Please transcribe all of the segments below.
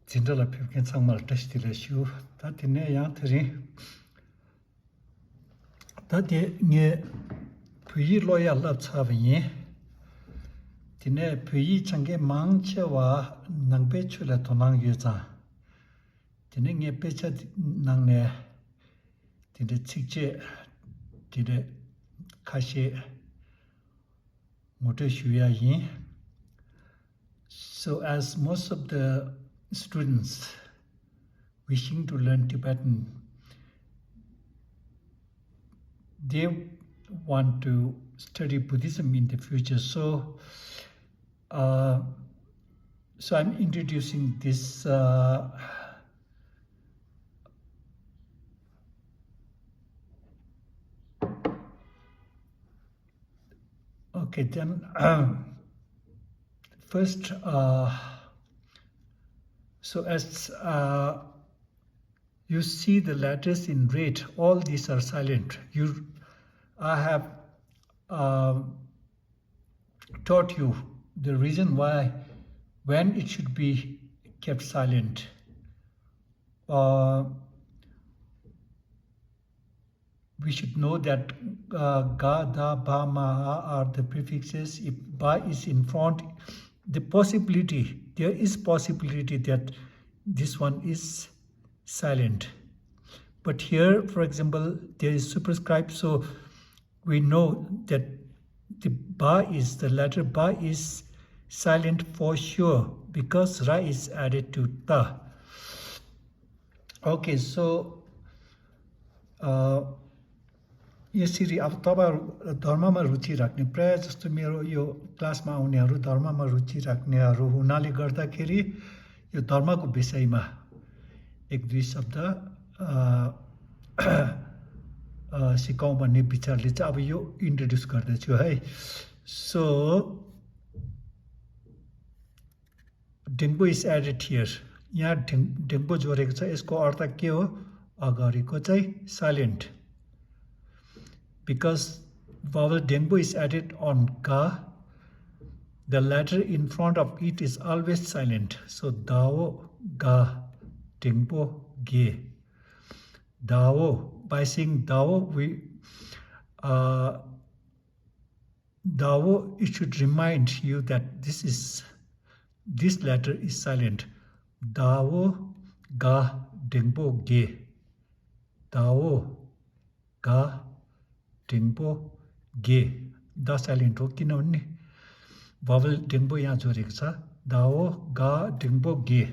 진짜라 표현 상말 테스트를 다티네 양들이 다티네 부이 로얄 차비니 티네 부이 창게 망체와 낭배출에 도망 유자 티네 게 배차 낭네 티네 직제 티네 가시 모두 쉬야이. So as most of the students wishing to learn Tibetan, they want to study Buddhism in the future. So I'm introducing this okay, then first, so as you see the letters in red, all these are silent. I have taught you the reason why, when it should be kept silent. We should know that ga, da, ba, ma are the prefixes. If ba is in front, there is possibility that this one is silent. But here, for example, there is superscript, so we know that the letter ba is silent for sure because ra is added to ta. Okay, so यसरी अब तपाईहरु धर्ममा रुचि राख्ने प्राय जस्तो मेरो यो क्लासमा आउनेहरु धर्ममा रुचि राख्नेहरु हुनाले गर्दाखेरि यो धर्मको विषयमा एक दुई शब्द सिकाउँ भन्ने विचारले चाहिँ अब यो इन्ट्रोड्युस गर्दै छु है. सो डिम्बो इज एडेड हियर. यहाँ डिम्बो जोडेको छ. यसको अर्थ के हो? अगाडिको चाहिँ silent. Because vowel dengbo is added on ga, the letter in front of it is always silent. So dao, ga, dengbo, ge. Dao, by saying dao, dao, it should remind you that this letter is silent. Dao, ga, dengbo, ge. Dao, ga, डिम्बो गे. The silent हो किनभने भवल डिम्बो यहाँ जोडेको छ. दाओ गा डिम्बो गे.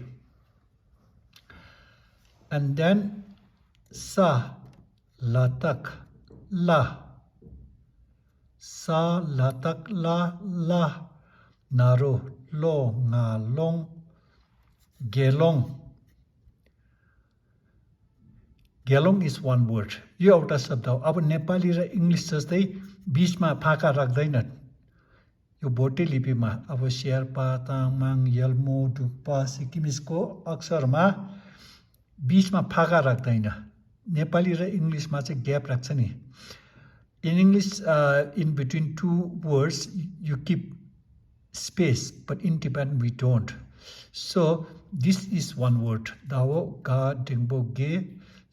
And then सा लतक ला. सा लतक ला ला नारो लो nga long गेलोङ. गेलोङ is one word. यो एउटा शब्द हो. अब नेपाली र इंग्लिश जस्तै बीचमा फाका राख्दैन. यो भोटे लिपिमा अब शेर्पा, तामाङ, यल्मो, डुक्पा, सिक्किमिसको अक्षरमा बीचमा फाका राख्दैन. नेपाली र इंग्लिशमा चाहिँ ग्याप राख्छ नि. In English, in between two words, you keep space, but in Tibetan we don't. So this is one word. Dao, ga, dingbo, ge.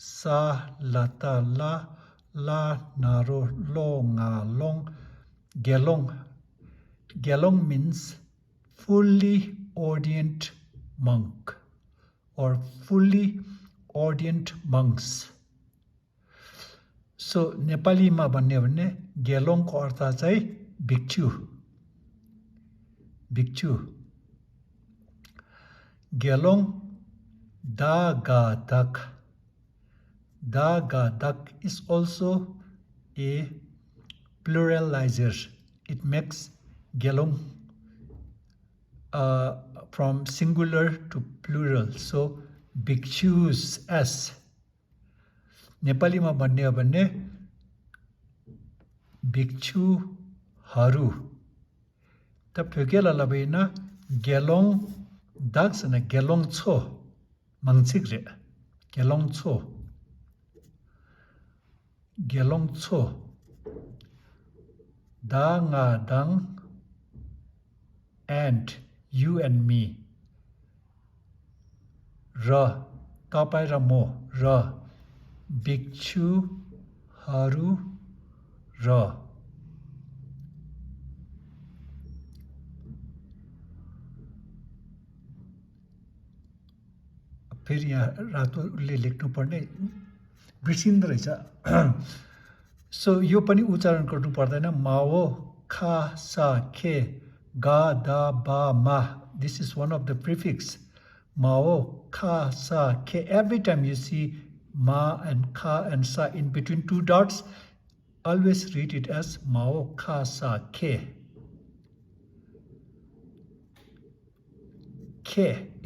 Sa lata la la naro lo nga long gelong. Gelong means fully ordained monk or fully ordained monks. So Nepali ma भन्ने हो भने गेलोङ को अर्थ चाहिँ भिक्षु. भिक्षु. गेलोङ da ga dak. Da ga dak is also a pluralizer. It makes gelong from singular to plural. So bhikshus as. Nepali में भन्ने हो भने भिक्षुहरू. त फेकेला लबैन गेलोङ दाक्स न गेलोङ छो मंगसिक रे. गेलोङ छो. गेलोङ छो. Da nga dang and you and me. र तपाईं र म र भिक्षुहरू र फेरि यहाँ रातोले लेख्नुपर्ने बिर्सिँदो रहेछ सो यो पनि उच्चारण गर्नु पर्दैन माओ खा सा खे गा दा बा मा this is one of the prefix mao kha sa ke every time you see ma and kha and sa in between two dots always read it as mao kha sa ke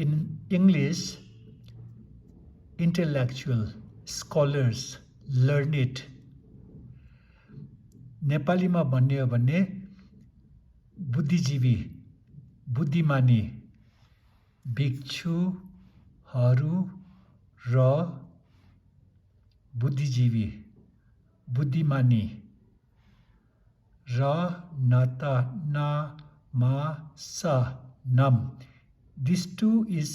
in English intellectual scholars learned नेपालीमा भन्ने हो भने बुद्धिजीवी बुद्धिमानी भिक्षुहरू र बुद्धिजीवी बुद्धिमानी र नाता ना मा सा नम this too is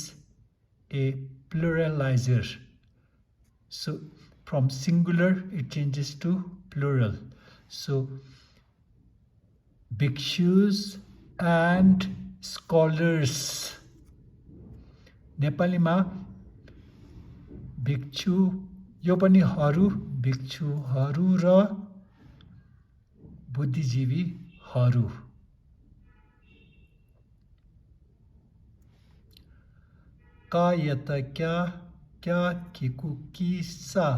a pluralizer so from singular it changes to plural so bhikshus and scholars नेपालीमा भिक्षु यो पनि हरू भिक्षुहरू र बुद्धिजीवीहरू का यत क्या क्या किकु की सा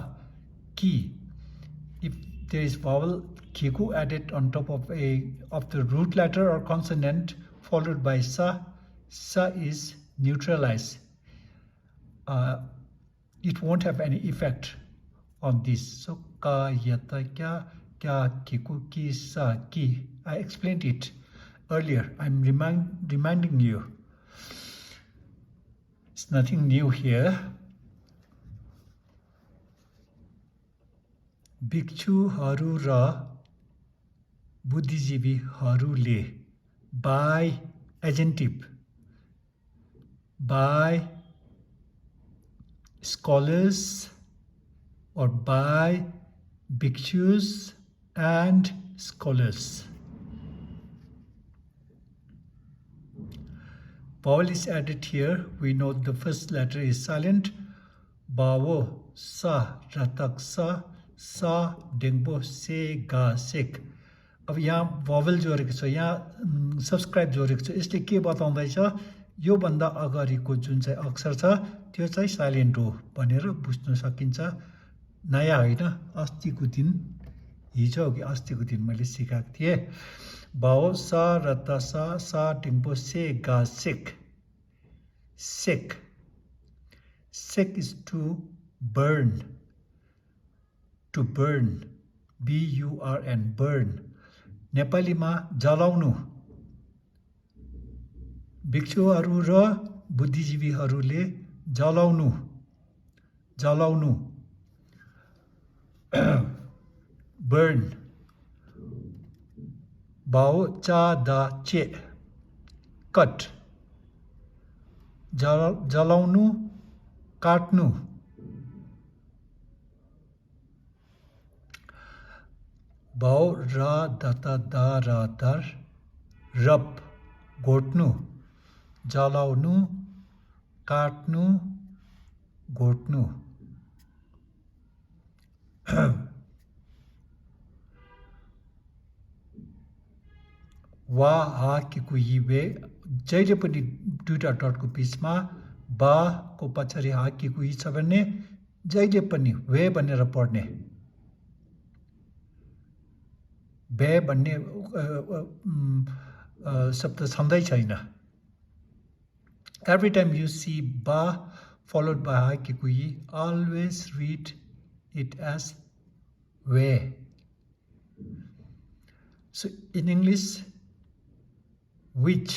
की if there is vowel kiku added on top of the root letter or consonant followed by sa is neutralized it won't have any effect on this so ka yata kya kiku ki sa ki I explained it earlier I'm reminding you it's nothing new here भिक्षुहरू raw बुद्धिजीवीहरूले by adjective by scholars or by bhikshus and scholars vowel is added here we know the first letter is silent bawo sa ratak sa dengbo se ga sek अब यहाँ भोवल जोडेको छ यहाँ subscribe जोडेको छ यसले के बताउँदैछ यो भन्दा अगाडिको जुन चाहिँ अक्षर छ त्यो चाहिँ साइलेन्ट हो भनेर बुझ्न सकिन्छ नयाँ होइन अस्तिको दिन हिजो कि अस्तिको दिन मैले सिकाएको थिएँ बाओ सा र त सा टिम्पो से गा सेक सेक सेक is to burn B-U-R-N burn नेपालीमा जलाउनु भिक्षुहरू र बुद्धिजीवीहरूले जलाउनु burn बाओ चा दा चे कट जलाउनु काट्नु बाओ रा दता दा रा दर रप घोट्नु जलाउनु काट्नु घोट्नु वा हा किकु यिवे जहिले पनि दुईटा डटको बीचमा बा को पछाडि हा किकु यी छ भने जहिले पनि वे भनेर पढ्ने बे भन्ने शब्द छँदै छैन every time you see ba followed by ha kiku yi always read it as we so in English which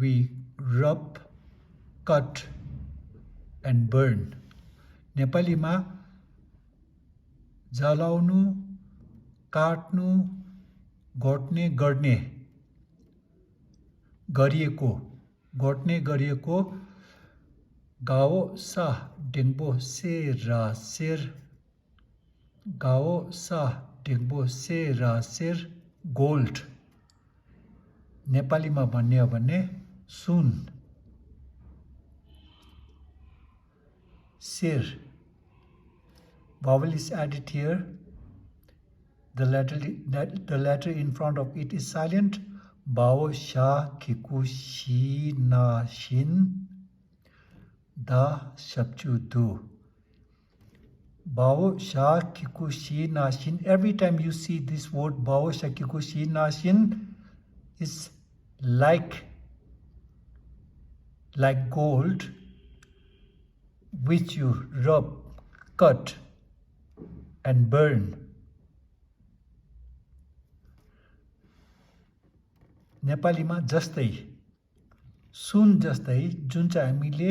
we rub cut and burn नेपालीमा जलाउनु काट्नु घोट्ने गर्ने गरिएको घोट्ने गरिएको गाओ सा डेङ्बो से रा शेर गाओ सा डेङ्बो से रा शेर गोल्ड नेपालीमा भन्ने हो भने सुन शेर vowel is added here. The letter in front of it is silent. Bao, sha, kiku, shi, na, shin, da, shapchu, du. Bao, sha, kiku, shi, na, shin. Every time you see this word bao, sha, kiku, shi, na, shin, is like gold, which you rub, cut, and burn. नेपालीमा जस्तै सुन जस्तै जुन चाहिँ हामीले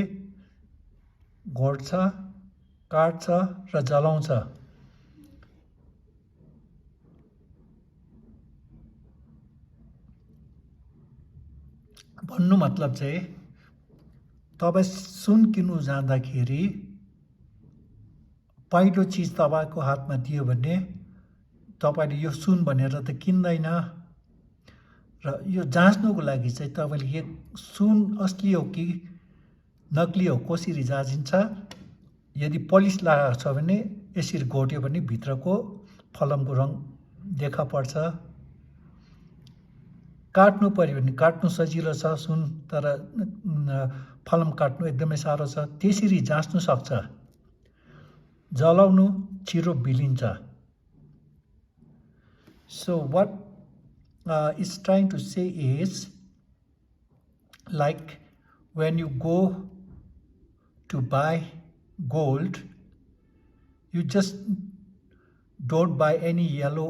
घोट्छ काट्छ र जलाउँछ भन्नु मतलब चाहिँ तपाईं सुन किन्नु जाँदाखेरि पहिलो चीज तपाईको हातमा दियो भने तपाईले यो सुन भनेर त किन्दैन र यो जाँच्नुको लागि चाहिँ तपाईले यो सुन असली हो कि नकली हो कसरी जाँचिन्छ यदि पलिस लगाएको छ भने यसरी घोट्यो भने भित्रको फलमको रङ देखा पर्छ काट्नु पर्यो भने काट्नु सजिलो छ सुन तर फलम काट्नु एकदमै साह्रो छ त्यसरी जाँच्नु सक्छ जलाउनु छिरो बिलिन्छ so what is trying to say is like when you go to buy gold you just don't buy any yellow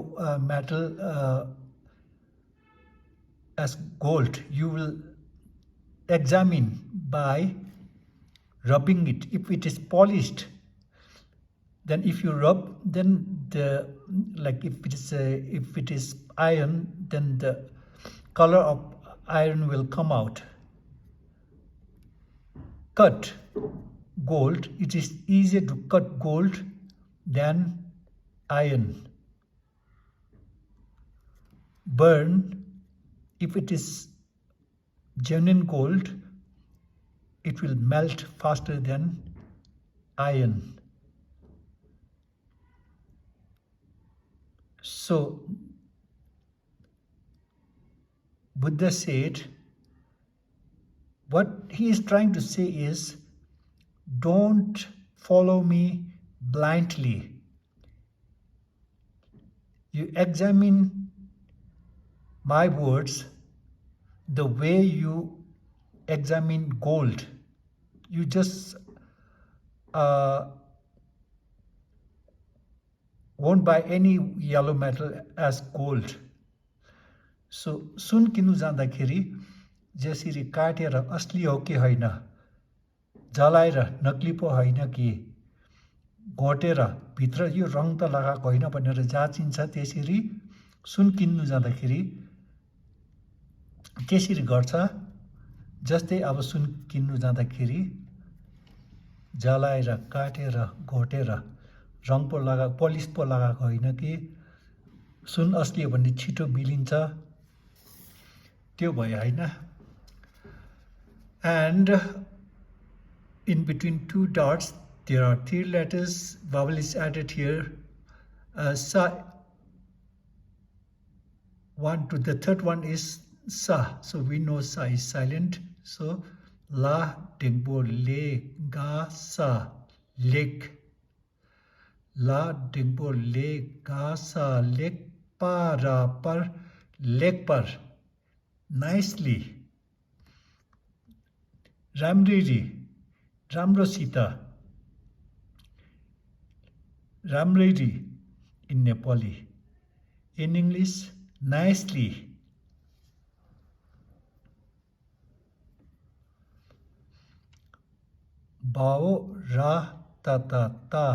metal as gold you will examine by rubbing it if it is polished then if you rub then the like if it is iron then the color of iron will come out cut gold it is easier to cut gold than iron burn if it is genuine gold it will melt faster than iron so Buddha said what he is trying to say is don't follow me blindly you examine my words the way you examine gold you just won't buy any yellow metal as gold so सुन किन्नु जाँदाखेरि जसरी काटेर असली हो कि हैन जलाएर नकली पो हैन कि घोटेर भित्र यो रङ त लगाएको हैन भनेर जाँचिन्छ त्यसरी सुन किन्नु जाँदाखेरि त्यसरी गर्छ जस्तै अब सुन किन्नु जाँदाखेरि जलाएर काटेर घोटेर रङ पो लगा पलिस पो लगाएको हैन कि सुन असली हो भने छिटो बिलिन्छ त्यो भयो हैन and in between two dots there are three letters vowel is added here sa one to the third one is sa so we know sa is silent so la dengbo le ga sa leg la dengbo le ga sa leg pa ra par leg par nicely राम्ररी राम्रोसित राम्ररी in Nepali in English nicely bao ra ta ta ta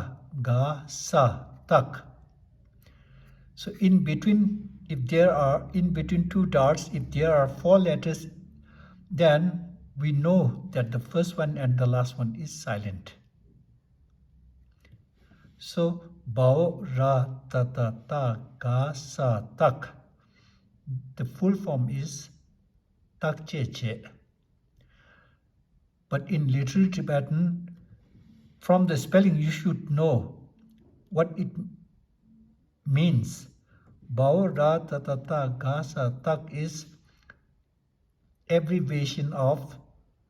ga sa tak so in between if there are in between two dots if there are four letters then we know that the first one and the last one is silent. So, bao, ra, ta, ta, ta, ga, sa, tak. The full form is tak, che, che. But in literary Tibetan, from the spelling, you should know what it means. Bao, ra, ta, ta, ta, ga, sa, tak is abbreviation of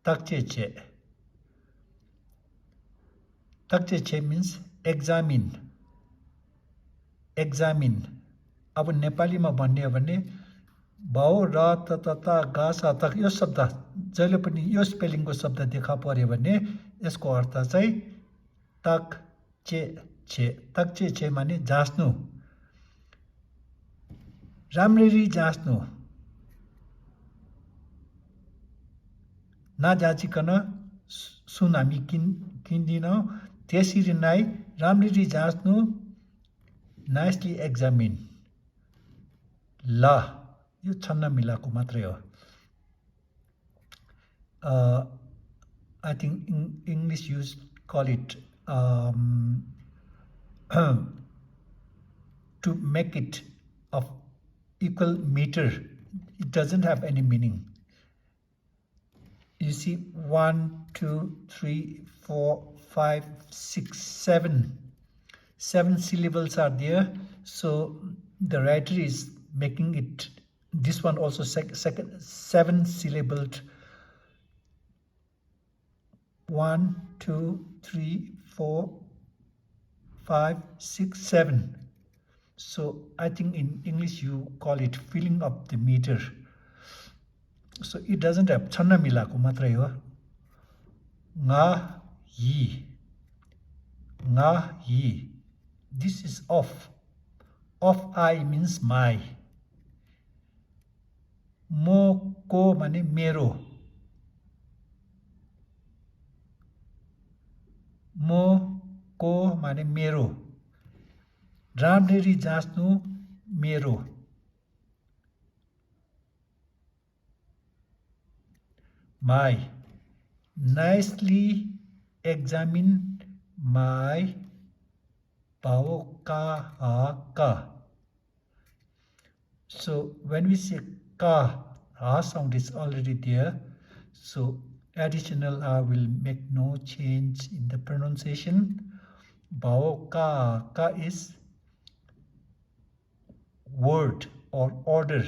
tak, che, che. Tak, che, che means examine. Examine. अब नेपालीमा भन्ने हो भने भाउ र तता गासा तक यो शब्द जहिले पनि यो स्पेलिङको शब्द देखा पर्यो भने यसको अर्थ चाहिँ तक चे छे तक चे छे माने जाँच्नु राम्ररी जाँच्नु नजाँचिकन सुन हामी किन्दिनौँ त्यसरी नै राम्ररी जाँच्नु नाइसली एक्जामिन ल यो छन्न मिलाको मात्रै हो I think in English you call it to make it of equal meter. It doesn't have any meaning. You see 1, 2, 3, 4, 5, 6, 7. 7 syllables are there. So the writer is making it this one also second 7 syllabled 1, 2, 3, 4, 5, 6, 7. So I think in English you call it filling up the meter. So it doesn't have channa milako matrai ho. Nga yi. Nga yi. This is of. Of I means my. Mo ko mane mero. Mo ko mane mero. राम्ररी जाँच्नु मेरो my nicely examine my bao ka ha ka. So when we say ka, ha sound is already there. So additional a will make no change in the pronunciation. Bao ka is word or order.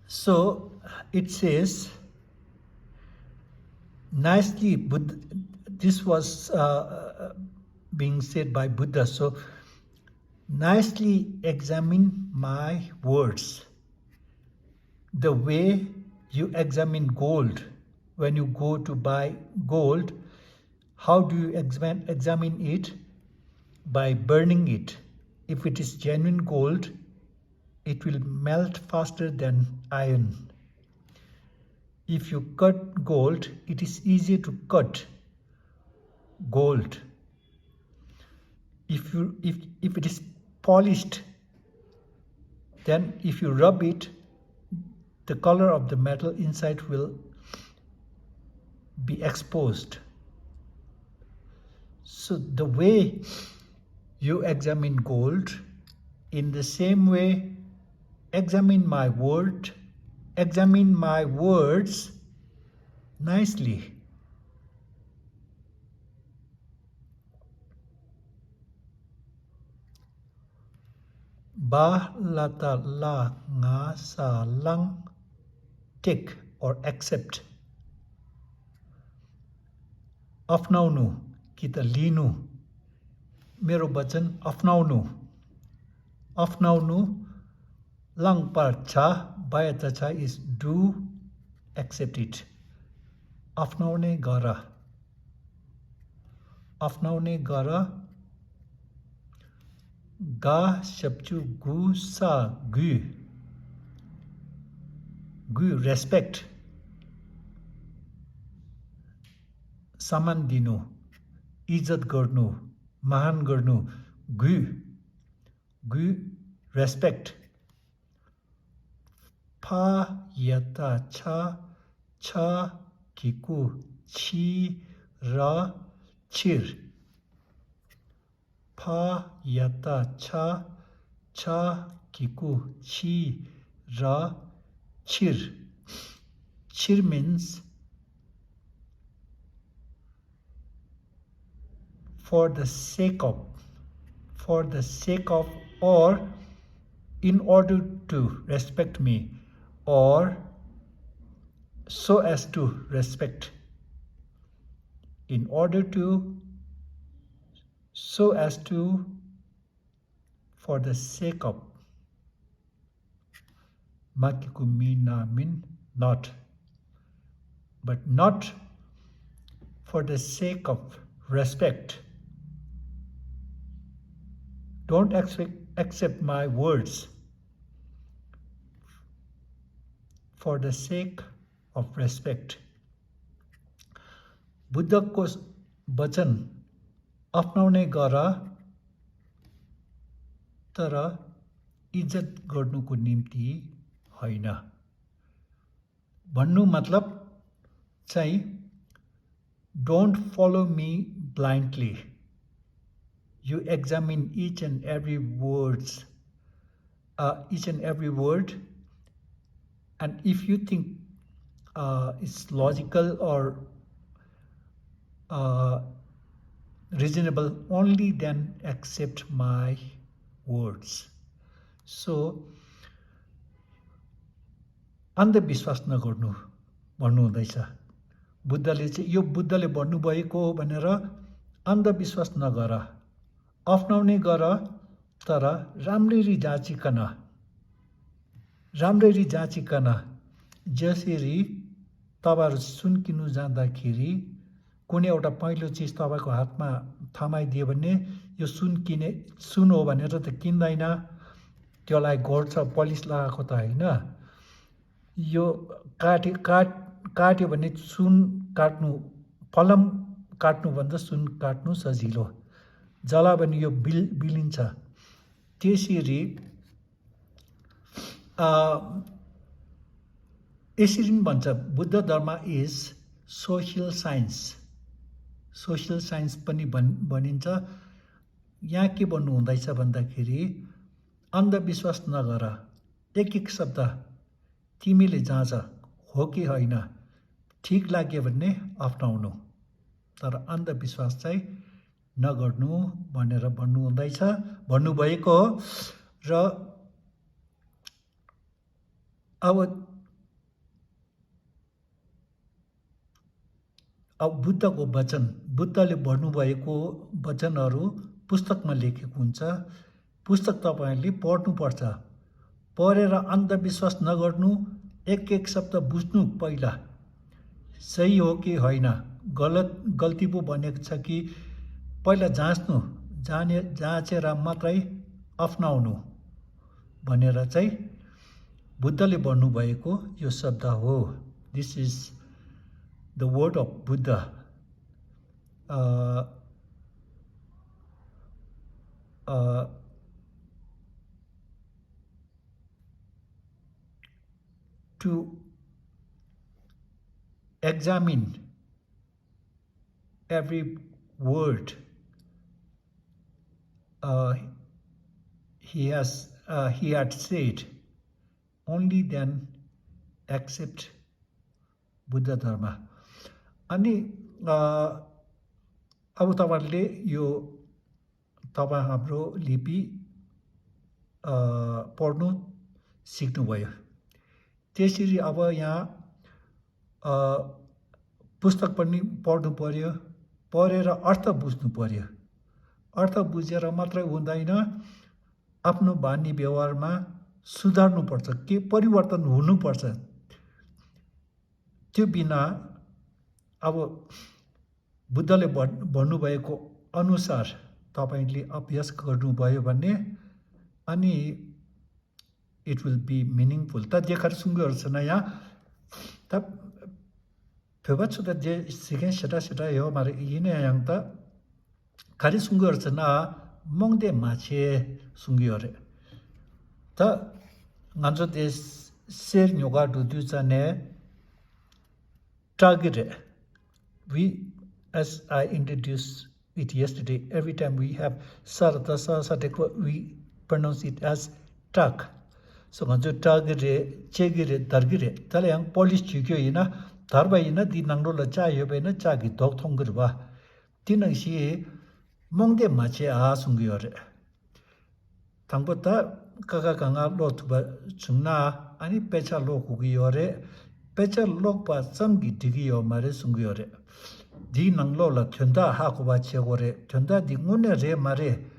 So it says nicely Buddha, this was being said by Buddha. So nicely examine my words. The way you examine gold when you go to buy gold, how do you examine it? By burning it. If it is genuine gold, it will melt faster than iron. If you cut gold, it is easier to cut gold. If it is polished, then if you rub it, the color of the metal inside will be exposed. So the way you examine gold, in the same way, examine my words nicely. Ba lata la nga sa lang take or accept. Afnaunu kita linu. Mero bachan afnaunu. Afnaunu lang par cha bayata cha is do accept it. Afnaune gara. Afnaune gara. Ga shabchu gu sa gu. Gu respect. सम्मान दिनु, इज्जत गर्नु, महान गर्नु, गु गु respect, फा यता छ किकु छि र छिर, फा यता छ किकु छि र छिर. Chir means for the sake of, or in order to respect me, or so as to respect, in order to, so as to, for the sake of. Makiku mina mean not, but not for the sake of respect. Don't accept my words for the sake of respect. बुद्धको वचन अपनाउने गर, तर इज्जत गर्नुको निम्ति होइन. भन्नु मतलब चाहिँ don't follow me blindly. You examine each and every word, and if you think it's logical or reasonable, only then accept my words. So अन्धविश्वास नगर्नु भन्नु हुँदैछ. बुद्धले चाहिँ यो बुद्धले भन्नुभएको हो भनेर अन्धविश्वास नगर, अप्नाउने गर, तर राम्ररी जाँचिकन. जसरी तपाईहरु सुन्किनु जाँदाखेरि कुनै एउटा पहिलो चिज तपाईको हातमा थमाइदियो भने यो सुन हो भनेर त किन्दैन, त्यसलाई गोड्छ, पलिस लगाएको त हैन. यो काट्यो भने सुन काट्नु, फलम काट्नु भन्दा सुन काट्नु सजिलो. जला भने यो बिलिन्छ. त्यसरी यसरी भन्छ बुद्ध धर्म इज सोशल साइन्स पनि भनिन्छ. यहाँ के भन्नु हुँदैछ भन्दाखेरि अन्धविश्वास नगर, एक शब्द तिमीले जाँच हो कि होइन, ठीक लाग्यो भने अपनाउनु, तर अन्धविश्वास चाहिँ नगर्नु भनेर भन्नुभएको हो. र अब बुद्धको वचन, बुद्धले भन्नुभएको वचनहरू पुस्तकमा लेखेको हुन्छ. पुस्तक तपाईहरुले पढ्नुपर्छ. पढेर अन्धविश्वास नगर्नु, एक शब्द बुझ्नु, पहिला सही हो कि होइन, गल्ती पो भनेको छ कि, पहिला जाँच्नु, जाँचेर मात्रै अपनाउनु भनेर चाहिँ बुद्धले भन्नुभएको यो शब्द हो. This is the word of Buddha. To examine every word he had said, only then accept Buddha Dharma. अनि अब तपाईहरुले यो हाम्रो लिपि पढ्नु सिक्नुभयो. त्यसरी अब यहाँ पुस्तक पनि पढ्नु पर्यो, पढेर अर्थ बुझ्नु पर्यो. अर्थ बुझेर मात्रै हुँदैन, आफ्नो बानी व्यवहारमा सुधार्नु पर्छ, के परिवर्तन हुनुपर्छ. त्यो बिना अब बुद्धले भन्नुभएको अनुसार तपाईले अभ्यास गर्नुभयो भने अनि it will be meaningful. त देखार सुन्गहरु छन् यहाँ. त Pebachuda de sigen shida yo mari yine yangda kari sungyorsana mongde mache sungyore. Ta nganzo de ser nyoga dudu zane target. We, as I introduced it yesterday, every time we have sarata satekwa, we pronounce it as tag. So nganzo target chegire dargire tala yang polish chugyo ina darba ina di nangro la cha yobe na cha gi dog thongirwa tinang shi mongde mache a sungyore 당보다 가가 강아 로트바 중나 아니 pecha lo kugiyore pecha lokpa samgi digiyo mare sungyore di nanglo la thenda ha ko ba chegore thenda di ngune re mare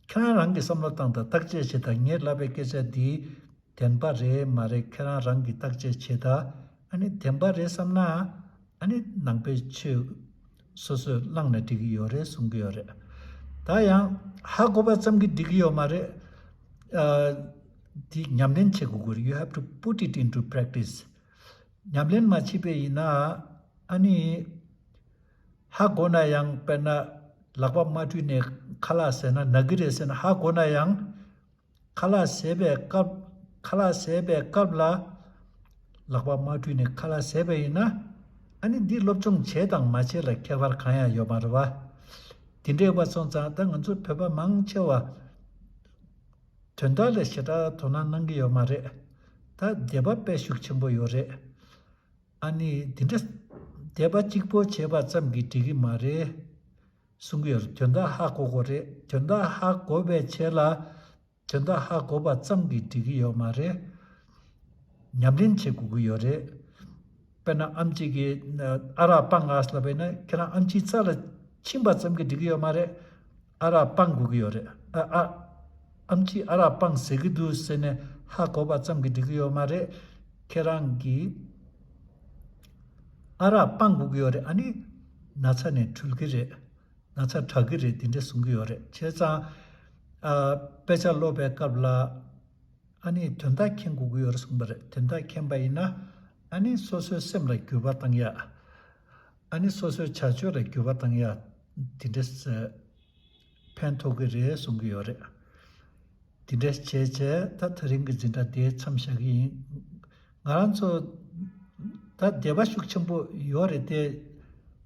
khana rangi samlo tangda takje che ta nge labe ke se di tenpa re mare khana rangi takje che da ani tenpa re samna ani nangpe che soso langna digiyore sungyore da yang ha ko ba samgi digiyo mare the nyamlen chegugur you have to put it into practice nyamlen machibe ina ani ha gona yang pena lagwa matwi ne khala sena nagire sena ha gona yang khala sebe kabla lagwa matwi ne khala sebe ina ani di lobchong chedang mache la kyabar khaya yomarwa tinde ba sonza dang anzu pheba mangchewa 전달에 시다 도난 ನಂ기 요마레 다 대바 배숙침보 요레 아니 딘데 대바 찍보 제바 점기 디기 마레 숭기요 전다 하고고레 전다 하고베 체라 전다 하고바 점기 디기 요마레 냠린 체구구 요레 페나 암치기 아라 빵아슬라베나 케나 암치 차라 침바 점기 디기 요마레 아라 빵구기 요레 amchi ara pang segidu sene ha koba chamgi digyo mare kerangi ara pang gugyore ani nachane tulgire nacha thagire dinde sungyore checha pecha lobe kabla ani thonda khen gugyore sumbare thonda khenbaina ani soso semla gyuba tangya ani soso chachore gyuba tangya dinde pentogire sungyore 디데스 제제 다 드린 게 진짜 대 참샤기 나란서 다 대바숙 첨부 요래 대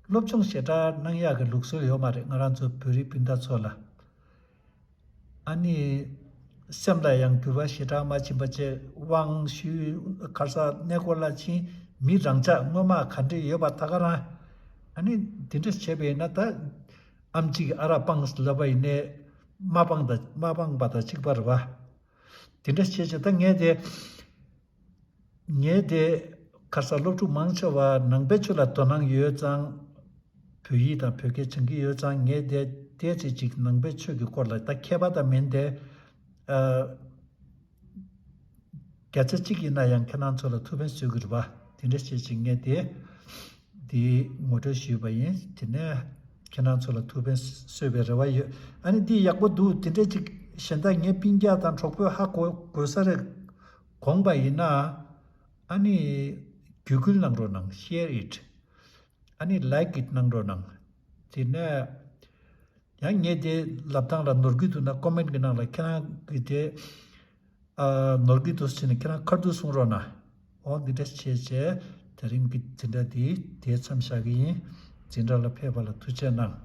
롭총 세다 năng 그 룩소 요 말에 나란서 별이 빈다 솔라 아니 셈다 양 그바 시다 마치 버체 왕슈 가사 내골라치 미랑자 뭐마 칸데 여바 타가라 아니 디데스 제베나다 암지 아라방스 라바이네 마방바다 직바르바 딘데스 체체다 녜데 카살로투 망쳐와 낭베출라 도낭 여장 pyida pyoge chengi yo zang nge de zi jik nangbe chogi korla ta kebada mende gyatsa chigi na yang kenan chola tuben sugirwa dine si jik nge de di ngoto shiwa yin dine kenan chola tuben sugirwa yo ani di yakbo du dine jik shenda nge pingya dan chokpo ha gosare gongba ina ani gyugul nangro nang share it 아니 like it nang ronang tine yang ngede laptang la norgidu na comment gina la kana gite norgidu sine kana kardu sungrona on the cheche tarin git tinda di de chamshagi jinda la phebala tuchena